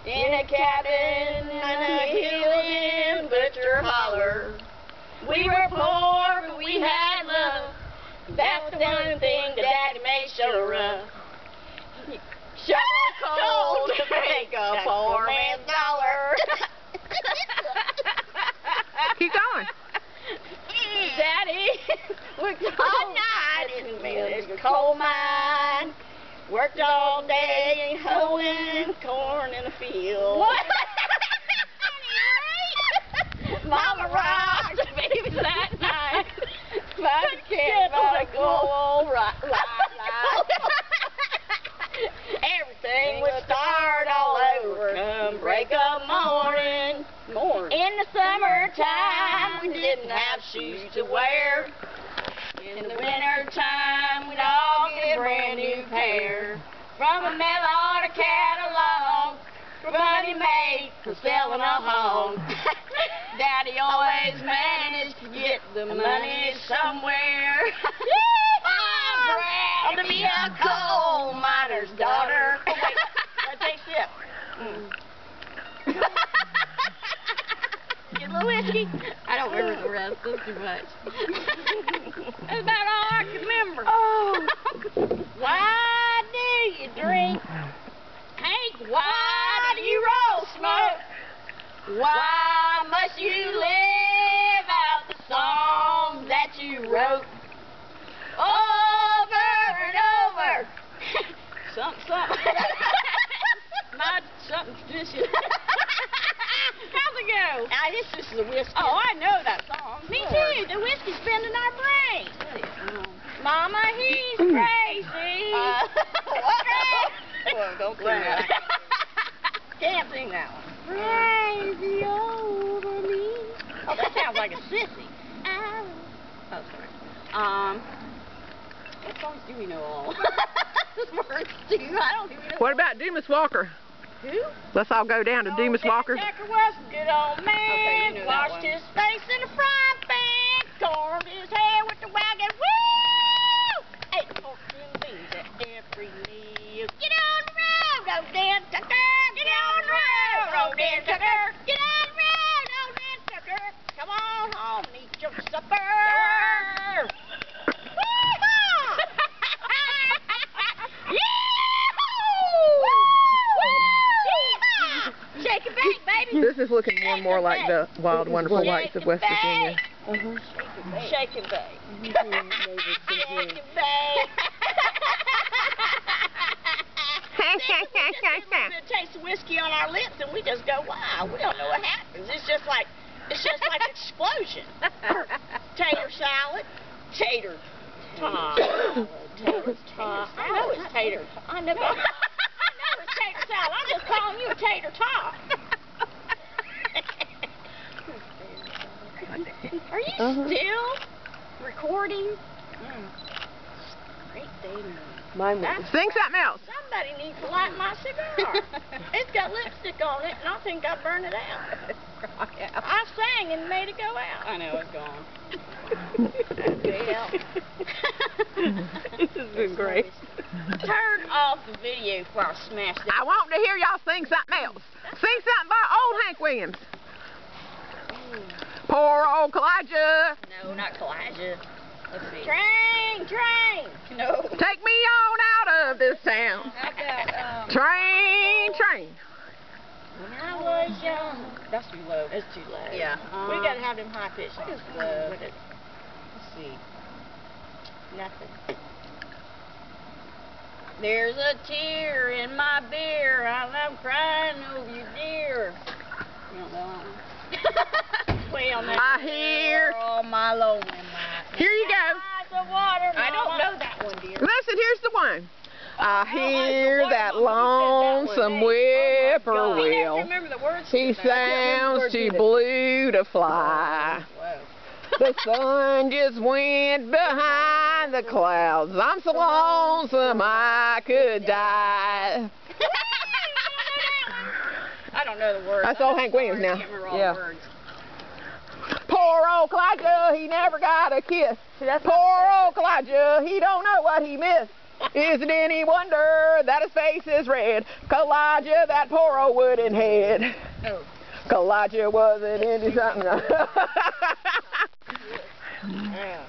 in a cabin on a hill in Butcher Holler. We were poor, but we had love. That's the one thing that Daddy made sure of. Shovel coal to make a poor man's dollar. Keep going. Daddy worked all night in the coal mine. Worked all day hoeing corn in the field. What? Mama rocked the babies that night. But the kids on a gold everything would start all over come break up morning. In the summertime, we didn't have shoes to wear. In the winter time, we'd all get a brand new pair. From a mail order catalog, for money made for selling a home. Daddy always managed to get the money somewhere. I'm proud to be a coal miner's daughter. Oh, wait, let's take a sip. Get a little whiskey. I don't remember the rest. That's too much. That's about all I can remember. Oh. Why do you drink? Hank, why do you roll smoke? Why must you live out the songs that you wrote? Over and over. Something. Not something tradition. How's it go? This is the whiskey. Oh, I know that song. Me too. The whiskey's been in our brain. Mama, he's crazy. What? Well, don't sing that. Can't sing that one. Crazy over me. Oh, that sounds like a sissy. Oh, sorry. What songs do we know all? Words too. I don't even know. What about Dumas Walker? Who? Let's all go down to Dumas Walker. Tucker was a good old man. Okay, washed his face in a frying pan. Combed his hair with the wagon. Woo! Ate pork and beans at every meal. Get on the road, old Dan Tucker. Get on the road, old Dan Tucker. Get on the road, old Dan Tucker. Come on home and eat your supper. Shake and bake, baby. This is looking more and more like the Wild Wonderful Whites of West Virginia. Shake and bake. Shake and bake. We taste the whiskey on our lips and we just go, wow, we don't know what happens. It's just like explosion. Tater salad. Tater tot. Tater tot. I know it's tater tot. I know it's tater salad. I'm just calling you a tater tot. Are you still recording? Great day to me. Mine was. Sing something else. Somebody needs to light my cigar. It's got lipstick on it, and I think I burned it out. I sang and made it go out. I know it's gone. This has been great. Turn off the video before I smash it. I want to hear y'all sing something else. Sing something by old Hank Williams. Poor old Kalijah. No, not Kalijah. Let's see. Train. No. Take me on out of this town. How about, Train. When I was young. That's too low. That's too low. Yeah. We gotta have them high pitched. Let's see. Nothing. There's a tear in my beer. I'm crying over you, dear. You don't know that one? Well, now I hear. All my lonely night. Here you go. I don't know that one, dear. Listen, here's the one. I hear that lonesome whippoorwill. He sounds too blue to fly. The sun just went behind the clouds. I'm so lonesome I could die. I don't know the words. That's old Hank Williams now. Yeah. Poor old Kalijah, he never got a kiss. Poor old Kalijah, he don't know what he missed. Is it any wonder that his face is red? Kalijah, that poor old wooden head. Oh. Kalijah wasn't into something. Yeah.